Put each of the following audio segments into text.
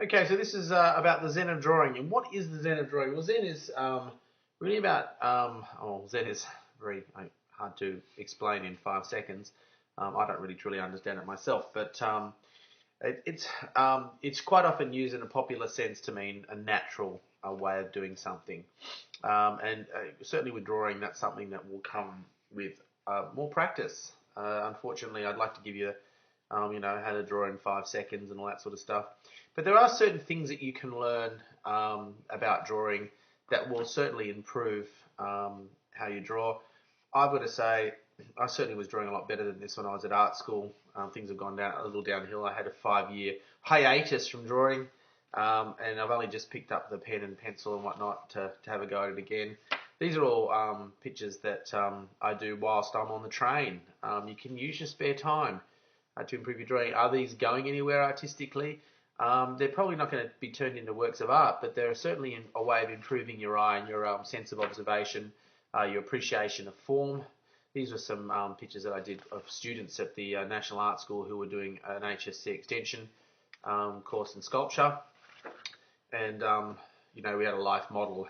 Okay, so this is about the Zen of Drawing. And what is the Zen of Drawing? Well, Zen is really about, Zen is very hard to explain in 5 seconds. I don't really truly understand it myself, but it's quite often used in a popular sense to mean a natural way of doing something. And certainly with drawing, that's something that will come with more practice. Unfortunately, I'd like to give you how to draw in 5 seconds and all that sort of stuff. But there are certain things that you can learn about drawing that will certainly improve how you draw. I've got to say, I certainly was drawing a lot better than this when I was at art school. Things have gone down a little downhill. I had a 5-year hiatus from drawing, and I've only just picked up the pen and pencil and whatnot to have a go at it again. These are all pictures that I do whilst I'm on the train. You can use your spare time to improve your drawing. Are these going anywhere artistically? They're probably not going to be turned into works of art, but they're certainly a way of improving your eye and your sense of observation, your appreciation of form. These are some pictures that I did of students at the National Art School who were doing an HSC extension course in sculpture. And, we had a life model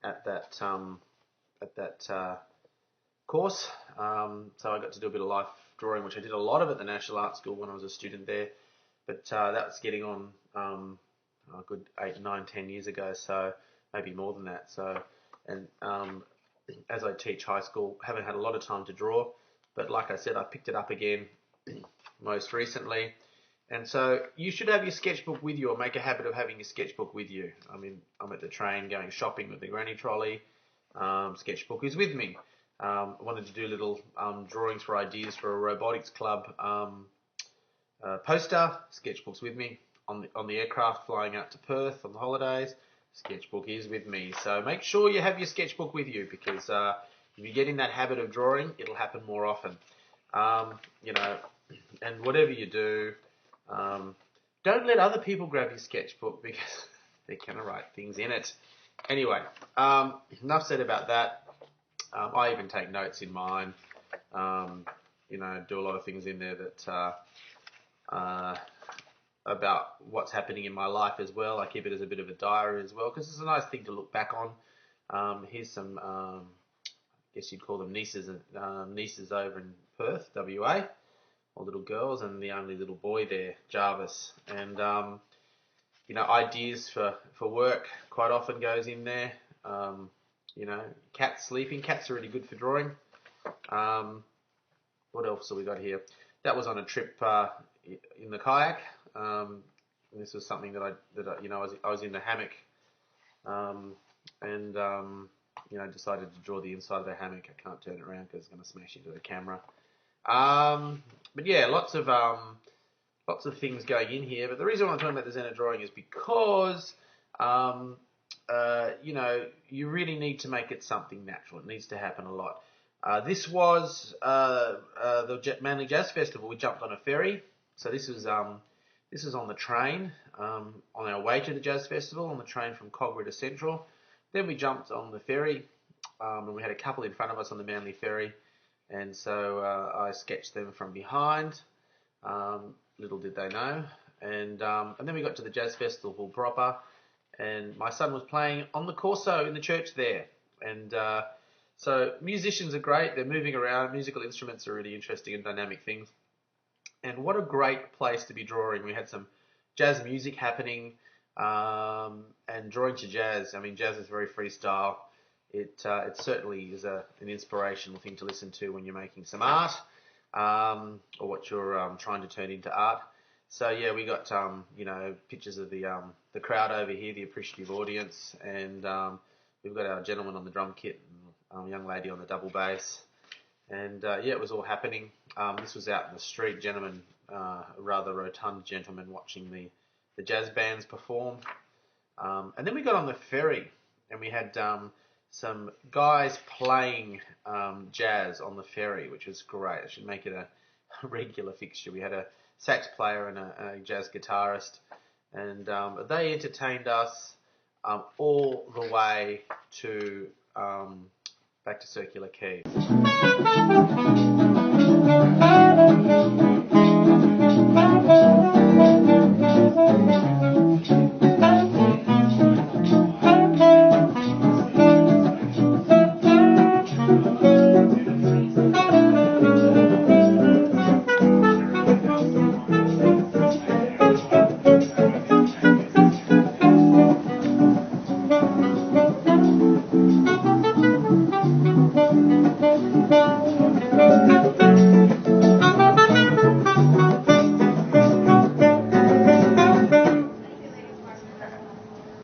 at that course. So I got to do a bit of life drawing, which I did a lot of at the National Art School when I was a student there. But that was getting on a good 8, 9, 10 years ago, so maybe more than that. So, and as I teach high school, I haven't had a lot of time to draw, but like I said, I picked it up again most recently. And so you should have your sketchbook with you, or make a habit of having your sketchbook with you. I mean, I'm at the train going shopping with the granny trolley. Sketchbook is with me. I wanted to do little drawings for ideas for a robotics club poster. Sketchbook's with me. On the aircraft flying out to Perth on the holidays, sketchbook is with me. So make sure you have your sketchbook with you, because if you get in that habit of drawing, it'll happen more often. And whatever you do, don't let other people grab your sketchbook, because they're going to write things in it. Anyway, enough said about that. I even take notes in mine. Do a lot of things in there that about what's happening in my life as well. I keep it as a bit of a diary as well, because it's a nice thing to look back on. Here's some, I guess you'd call them nieces over in Perth, WA, or little girls, and the only little boy there, Jarvis. And ideas for work quite often goes in there. Cats sleeping. Cats are really good for drawing. What else have we got here? That was on a trip in the kayak. This was something that I was in the hammock, and decided to draw the inside of the hammock. I can't turn it around because it's going to smash into the camera. But yeah, lots of things going in here. But the reason why I'm talking about the Zen of Drawing is because you really need to make it something natural. It needs to happen a lot. This was the Manly Jazz Festival. We jumped on a ferry. So this is on the train on our way to the Jazz Festival, on the train from Cogra to Central. Then we jumped on the ferry, and we had a couple in front of us on the Manly ferry. And so I sketched them from behind. Little did they know. And then we got to the Jazz Festival proper, and my son was playing on the corso in the church there. And so musicians are great. They're moving around. Musical instruments are really interesting and dynamic things. And what a great place to be drawing. We had some jazz music happening, and drawing to jazz. I mean, jazz is very freestyle. It certainly is an inspirational thing to listen to when you're making some art, or what you're trying to turn into art. So yeah, we got pictures of the crowd over here, the appreciative audience, and we've got our gentleman on the drum kit and young lady on the double bass. And it was all happening. This was out in the street, gentleman, a rather rotund gentleman watching the jazz bands perform. And then we got on the ferry, and we had some guys playing jazz on the ferry, which was great. I should make it a regular fixture. We had a sax player and a jazz guitarist, and they entertained us all the way to back to Circular Quay.